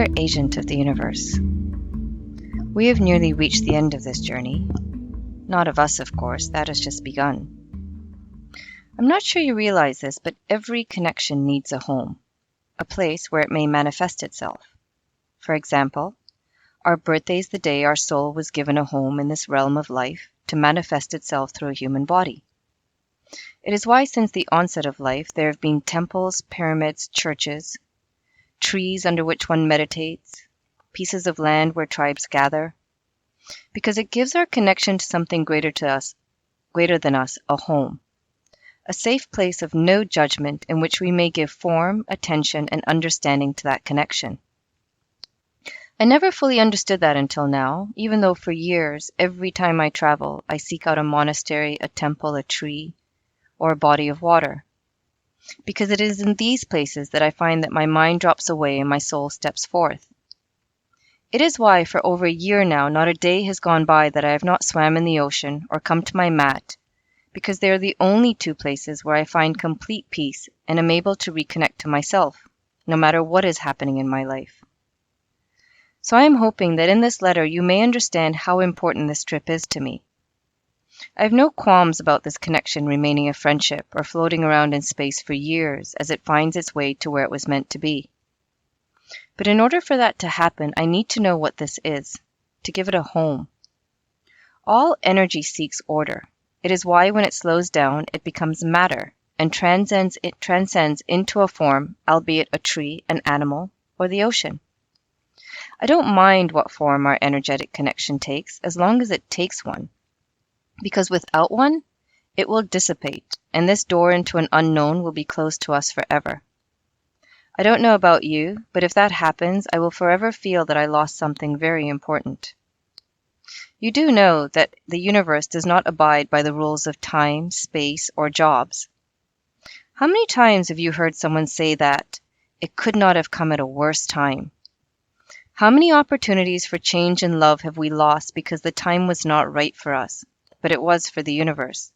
Dear Agent of the Universe, we have nearly reached the end of this journey. Not of us, of course, that has just begun. I'm not sure you realize this, but every connection needs a home, a place where it may manifest itself. For example, our birthday is the day our soul was given a home in this realm of life to manifest itself through a human body. It is why since the onset of life there have been temples, pyramids, churches, trees under which one meditates, pieces of land where tribes gather, because it gives our connection to something greater than us, a home, a safe place of no judgment in which we may give form, attention, and understanding to that connection. I never fully understood that until now, even though for years, every time I travel, I seek out a monastery, a temple, a tree, or a body of water. Because it is in these places that I find that my mind drops away and my soul steps forth. It is why for over a year now not a day has gone by that I have not swam in the ocean or come to my mat, because they are the only two places where I find complete peace and am able to reconnect to myself, no matter what is happening in my life. So I am hoping that in this letter you may understand how important this trip is to me. I have no qualms about this connection remaining a friendship or floating around in space for years as it finds its way to where it was meant to be. But in order for that to happen, I need to know what this is, to give it a home. All energy seeks order. It is why when it slows down, it becomes matter and transcends into a form, albeit a tree, an animal, or the ocean. I don't mind what form our energetic connection takes, as long as it takes one. Because without one, it will dissipate, and this door into an unknown will be closed to us forever. I don't know about you, but if that happens, I will forever feel that I lost something very important. You do know that the universe does not abide by the rules of time, space, or jobs. How many times have you heard someone say that it could not have come at a worse time? How many opportunities for change and love have we lost because the time was not right for us, but it was for the universe?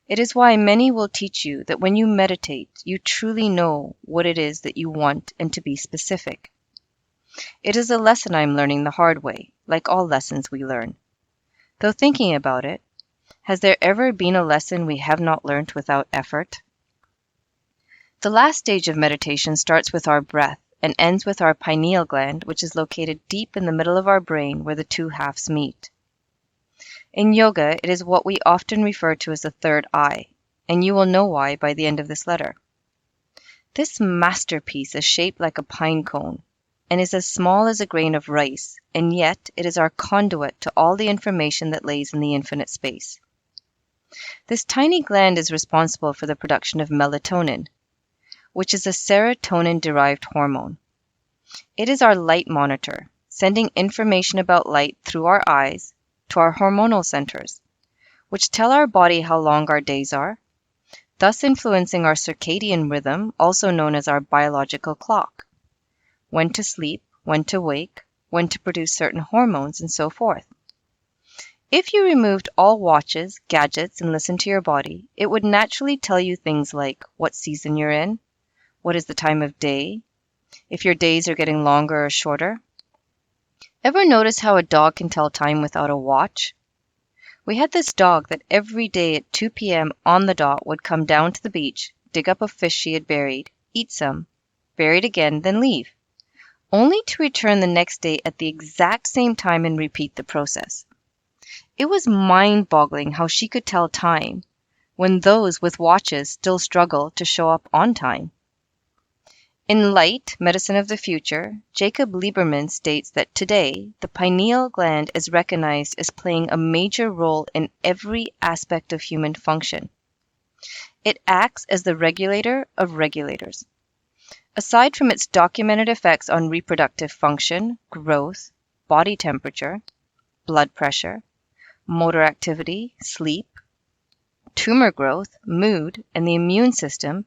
It is why many will teach you that when you meditate, you truly know what it is that you want and to be specific. It is a lesson I'm learning the hard way, like all lessons we learn. Though thinking about it, has there ever been a lesson we have not learned without effort? The last stage of meditation starts with our breath and ends with our pineal gland, which is located deep in the middle of our brain where the two halves meet. In yoga, it is what we often refer to as the third eye, and you will know why by the end of this letter. This masterpiece is shaped like a pine cone and is as small as a grain of rice, and yet it is our conduit to all the information that lays in the infinite space. This tiny gland is responsible for the production of melatonin, which is a serotonin-derived hormone. It is our light monitor, sending information about light through our eyes to our hormonal centers, which tell our body how long our days are, thus influencing our circadian rhythm, also known as our biological clock, when to sleep, when to wake, when to produce certain hormones, and so forth. If you removed all watches, gadgets, and listened to your body, it would naturally tell you things like what season you're in, what is the time of day, if your days are getting longer or shorter. Ever notice how a dog can tell time without a watch? We had this dog that every day at 2 p.m. on the dot would come down to the beach, dig up a fish she had buried, eat some, bury it again, then leave, only to return the next day at the exact same time and repeat the process. It was mind-boggling how she could tell time when those with watches still struggle to show up on time. In Light, Medicine of the Future, Jacob Lieberman states that today, the pineal gland is recognized as playing a major role in every aspect of human function. It acts as the regulator of regulators. Aside from its documented effects on reproductive function, growth, body temperature, blood pressure, motor activity, sleep, tumor growth, mood, and the immune system,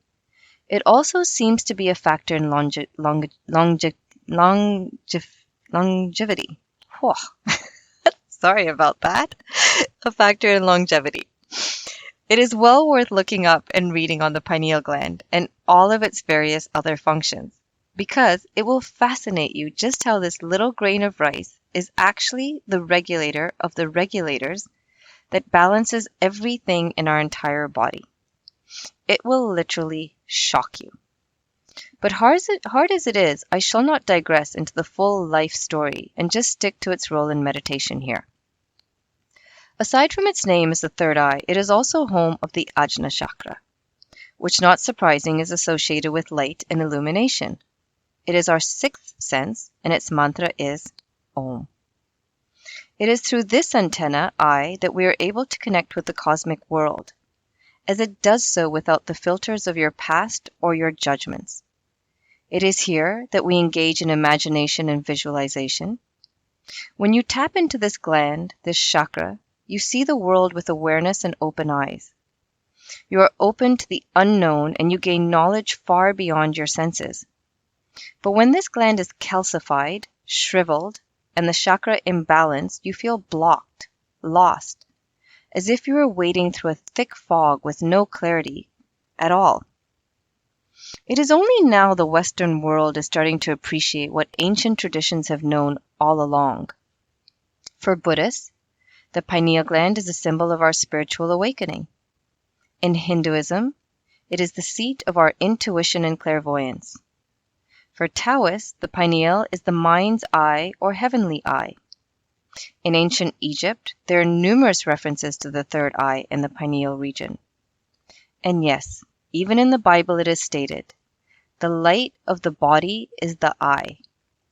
it also seems to be a factor in longevity. Whew. Sorry about that. A factor in longevity. It is well worth looking up and reading on the pineal gland and all of its various other functions. because it will fascinate you just how this little grain of rice is actually the regulator of the regulators that balances everything in our entire body. It will literally shock you. But hard as it is, I shall not digress into the full life story and just stick to its role in meditation here. Aside from its name as the third eye, it is also home of the Ajna chakra, which, not surprising, is associated with light and illumination. It is our sixth sense, and its mantra is Om. It is through this antenna, eye, that we are able to connect with the cosmic world, as it does so without the filters of your past or your judgments. It is here that we engage in imagination and visualization. When you tap into this gland, this chakra, you see the world with awareness and open eyes. You are open to the unknown and you gain knowledge far beyond your senses. But when this gland is calcified, shriveled, and the chakra imbalanced, you feel blocked, lost, as if you were wading through a thick fog with no clarity at all. It is only now the Western world is starting to appreciate what ancient traditions have known all along. For Buddhists, the pineal gland is a symbol of our spiritual awakening. In Hinduism, it is the seat of our intuition and clairvoyance. For Taoists, the pineal is the mind's eye or heavenly eye. In ancient Egypt, there are numerous references to the third eye in the pineal region. And yes, even in the Bible it is stated, "The light of the body is the eye.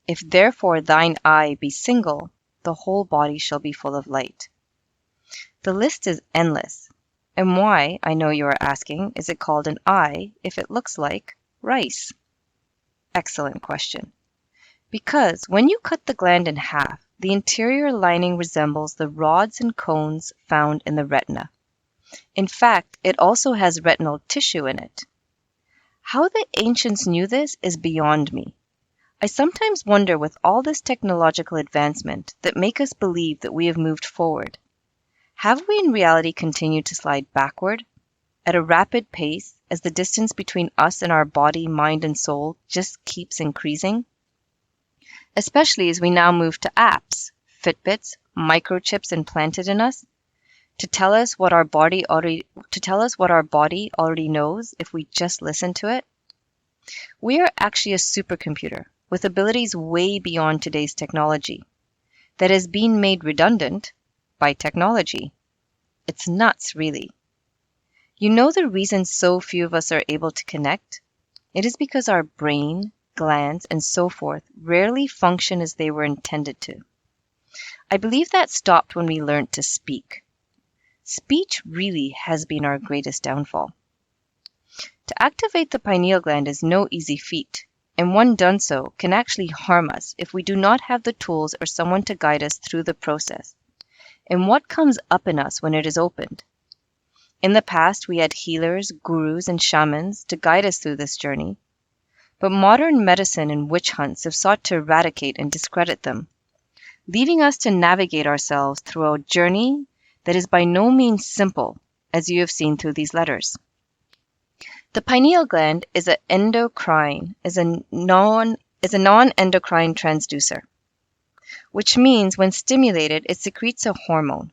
If therefore thine eye be single, the whole body shall be full of light." The list is endless. And why, I know you are asking, is it called an eye if it looks like rice? Excellent question. Because when you cut the gland in half, the interior lining resembles the rods and cones found in the retina. In fact, it also has retinal tissue in it. How the ancients knew this is beyond me. I sometimes wonder, with all this technological advancement that make us believe that we have moved forward, have we in reality continued to slide backward at a rapid pace as the distance between us and our body, mind, and soul just keeps increasing? Especially as we now move to apps, Fitbits, microchips implanted in us to tell us what our body already knows if we just listen to it. We are actually a supercomputer with abilities way beyond today's technology that has been made redundant by technology. It's nuts, really. You know the reason so few of us are able to connect? It is because our brain, glands, and so forth rarely function as they were intended to. I believe that stopped when we learned to speak. Speech really has been our greatest downfall. To activate the pineal gland is no easy feat, and one done so can actually harm us if we do not have the tools or someone to guide us through the process. And what comes up in us when it is opened? In the past, we had healers, gurus, and shamans to guide us through this journey. But modern medicine and witch hunts have sought to eradicate and discredit them, leaving us to navigate ourselves through a journey that is by no means simple, as you have seen through these letters. The pineal gland is a non-endocrine transducer, which means when stimulated, it secretes a hormone.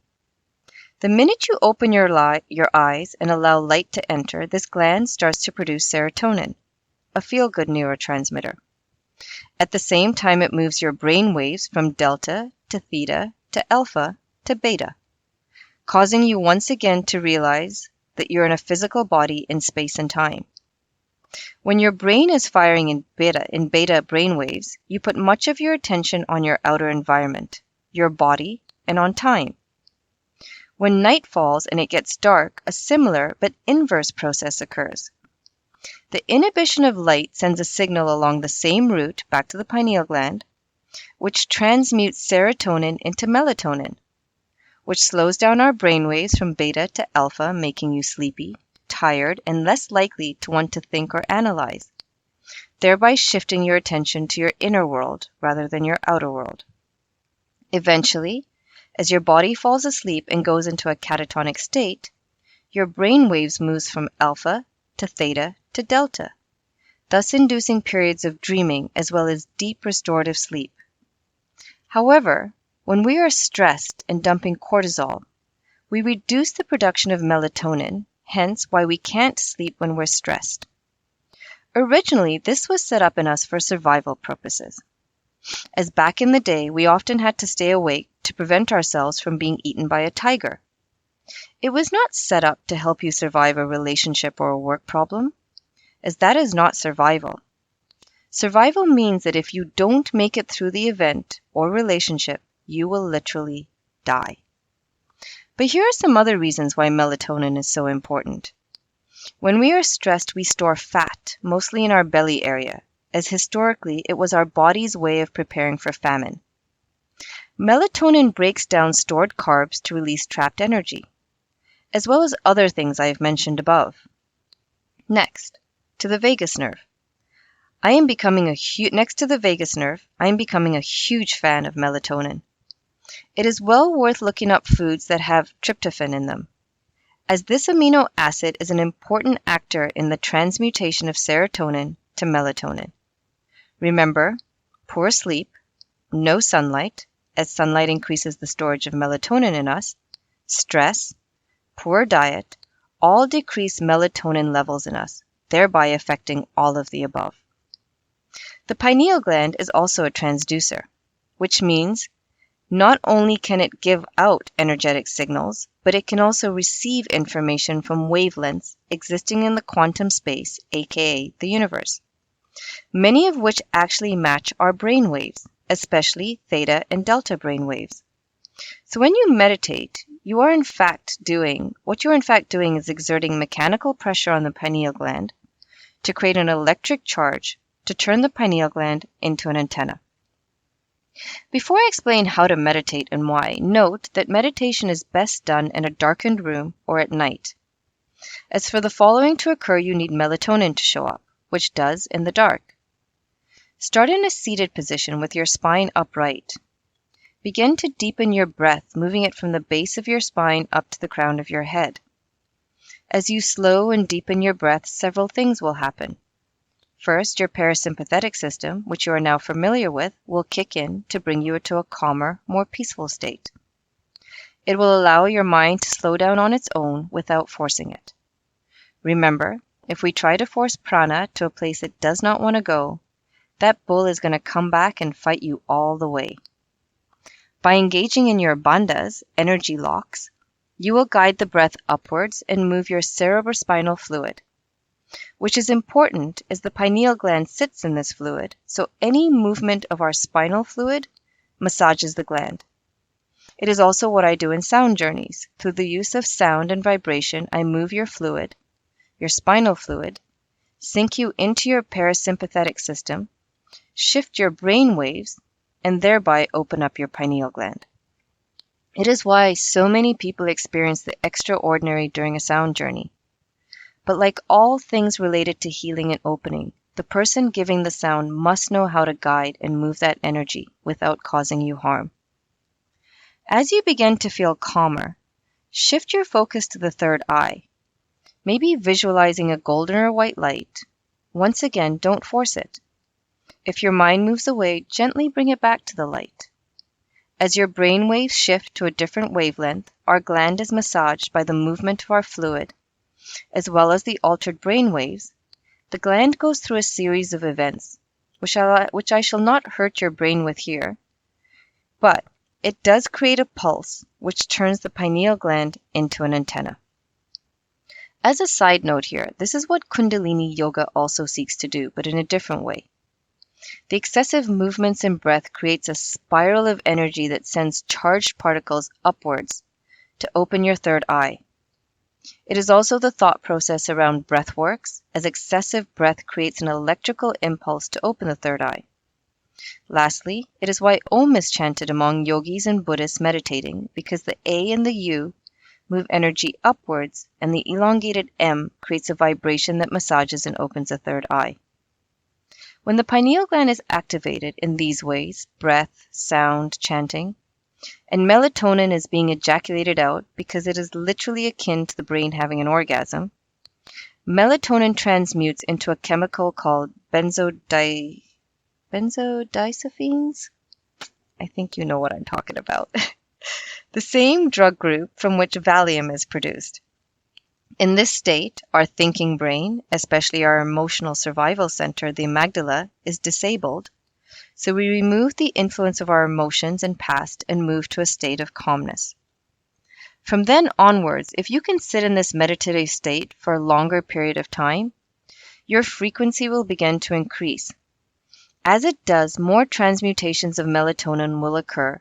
The minute you open your eyes and allow light to enter, this gland starts to produce serotonin, a feel-good neurotransmitter. At the same time, it moves your brain waves from delta to theta to alpha to beta, causing you once again to realize that you're in a physical body in space and time. When your brain is firing in beta brain waves, you put much of your attention on your outer environment, your body, and on time. When night falls and it gets dark, a similar but inverse process occurs. The inhibition of light sends a signal along the same route back to the pineal gland, which transmutes serotonin into melatonin, which slows down our brainwaves from beta to alpha, making you sleepy, tired, and less likely to want to think or analyze, thereby shifting your attention to your inner world rather than your outer world. Eventually, as your body falls asleep and goes into a catatonic state, your brainwaves moves from alpha to theta to delta. thus inducing periods of dreaming as well as deep restorative sleep. However, when we are stressed and dumping cortisol, we reduce the production of melatonin, hence why we can't sleep when we're stressed. Originally, this was set up in us for survival purposes, as back in the day we often had to stay awake to prevent ourselves from being eaten by a tiger. It was not set up to help you survive a relationship or a work problem, as that is not survival. Survival means that if you don't make it through the event or relationship, you will literally die. But here are some other reasons why melatonin is so important. When we are stressed, we store fat, mostly in our belly area, as historically it was our body's way of preparing for famine. Melatonin breaks down stored carbs to release trapped energy, as well as other things I have mentioned above. Next, to the vagus nerve. Next to the vagus nerve, I am becoming a huge fan of melatonin. It is well worth looking up foods that have tryptophan in them, as this amino acid is an important actor in the transmutation of serotonin to melatonin. Remember, poor sleep, no sunlight, as sunlight increases the storage of melatonin in us, stress, poor diet, all decrease melatonin levels in us, thereby affecting all of the above. The pineal gland is also a transducer, which means not only can it give out energetic signals, but it can also receive information from wavelengths existing in the quantum space, aka the universe, many of which actually match our brain waves, especially theta and delta brain waves. So when you meditate, what you're in fact doing is exerting mechanical pressure on the pineal gland to create an electric charge to turn the pineal gland into an antenna. Before I explain how to meditate and why, note that meditation is best done in a darkened room or at night. As for the following to occur, you need melatonin to show up, which does in the dark. Start in a seated position with your spine upright. Begin to deepen your breath, moving it from the base of your spine up to the crown of your head. As you slow and deepen your breath, several things will happen. First, your parasympathetic system, which you are now familiar with, will kick in to bring you to a calmer, more peaceful state. It will allow your mind to slow down on its own without forcing it. Remember, if we try to force prana to a place it does not want to go, that bull is going to come back and fight you all the way. By engaging in your bandhas, energy locks, you will guide the breath upwards and move your cerebrospinal fluid, which is important as the pineal gland sits in this fluid, so any movement of our spinal fluid massages the gland. It is also what I do in sound journeys. Through the use of sound and vibration, I move your fluid, your spinal fluid, sink you into your parasympathetic system, shift your brain waves, and thereby open up your pineal gland. It is why so many people experience the extraordinary during a sound journey. But like all things related to healing and opening, the person giving the sound must know how to guide and move that energy without causing you harm. As you begin to feel calmer, shift your focus to the third eye, maybe visualizing a golden or white light. Once again, don't force it. If your mind moves away, gently bring it back to the light. As your brain waves shift to a different wavelength, our gland is massaged by the movement of our fluid, as well as the altered brain waves. The gland goes through a series of events, which I shall not hurt your brain with here, but it does create a pulse, which turns the pineal gland into an antenna. As a side note here, this is what Kundalini Yoga also seeks to do, but in a different way. The excessive movements in breath creates a spiral of energy that sends charged particles upwards to open your third eye. It is also the thought process around breath works, as excessive breath creates an electrical impulse to open the third eye. Lastly, it is why Om is chanted among yogis and Buddhists meditating, because the A and the U move energy upwards, and the elongated M creates a vibration that massages and opens the third eye. When the pineal gland is activated in these ways, breath, sound, chanting, and melatonin is being ejaculated out because it is literally akin to the brain having an orgasm, Melatonin transmutes into a chemical called benzodiazepines. I think you know what I'm talking about. The same drug group from which Valium is produced. In this state, our thinking brain, especially our emotional survival center, the amygdala, is disabled. So we remove the influence of our emotions and past and move to a state of calmness. From then onwards, if you can sit in this meditative state for a longer period of time, your frequency will begin to increase. As it does, more transmutations of melatonin will occur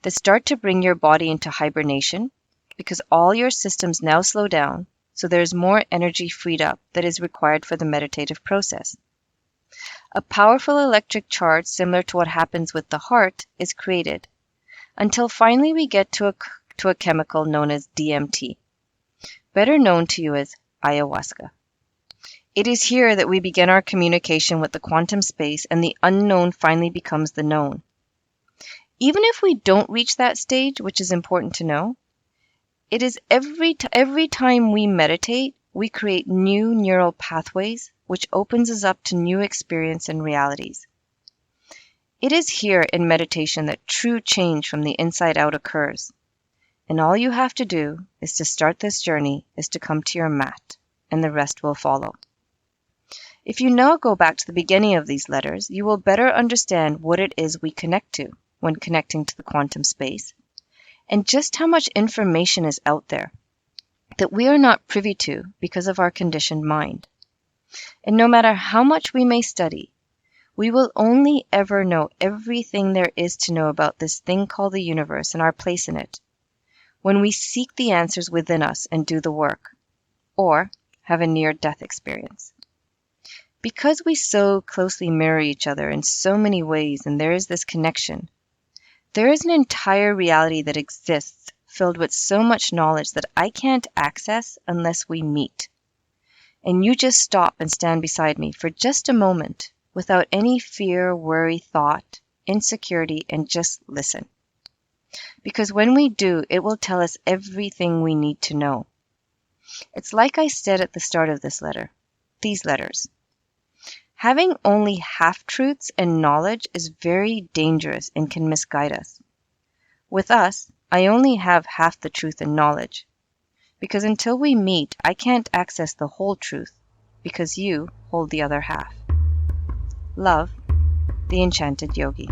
that start to bring your body into hibernation because all your systems now slow down, so there's more energy freed up that is required for the meditative process. A powerful electric charge similar to what happens with the heart is created until finally we get to a chemical known as DMT, better known to you as ayahuasca. It is here that we begin our communication with the quantum space and the unknown finally becomes the known. Even if we don't reach that stage, which is important to know, it is every time we meditate, we create new neural pathways, which opens us up to new experience and realities. It is here in meditation that true change from the inside out occurs. And all you have to do is to start this journey is to come to your mat, and the rest will follow. If you now go back to the beginning of these letters, you will better understand what it is we connect to when connecting to the quantum space, and just how much information is out there that we are not privy to because of our conditioned mind. And no matter how much we may study, we will only ever know everything there is to know about this thing called the universe and our place in it when we seek the answers within us and do the work, or have a near-death experience. Because we so closely mirror each other in so many ways and there is this connection, there is an entire reality that exists filled with so much knowledge that I can't access unless we meet. And you just stop and stand beside me for just a moment without any fear, worry, thought, insecurity, and just listen. Because when we do, it will tell us everything we need to know. It's like I said at the start of these letters. Having only half-truths and knowledge is very dangerous and can misguide us. With us, I only have half the truth and knowledge, because until we meet, I can't access the whole truth, because you hold the other half. Love, the Enchanted Yogi.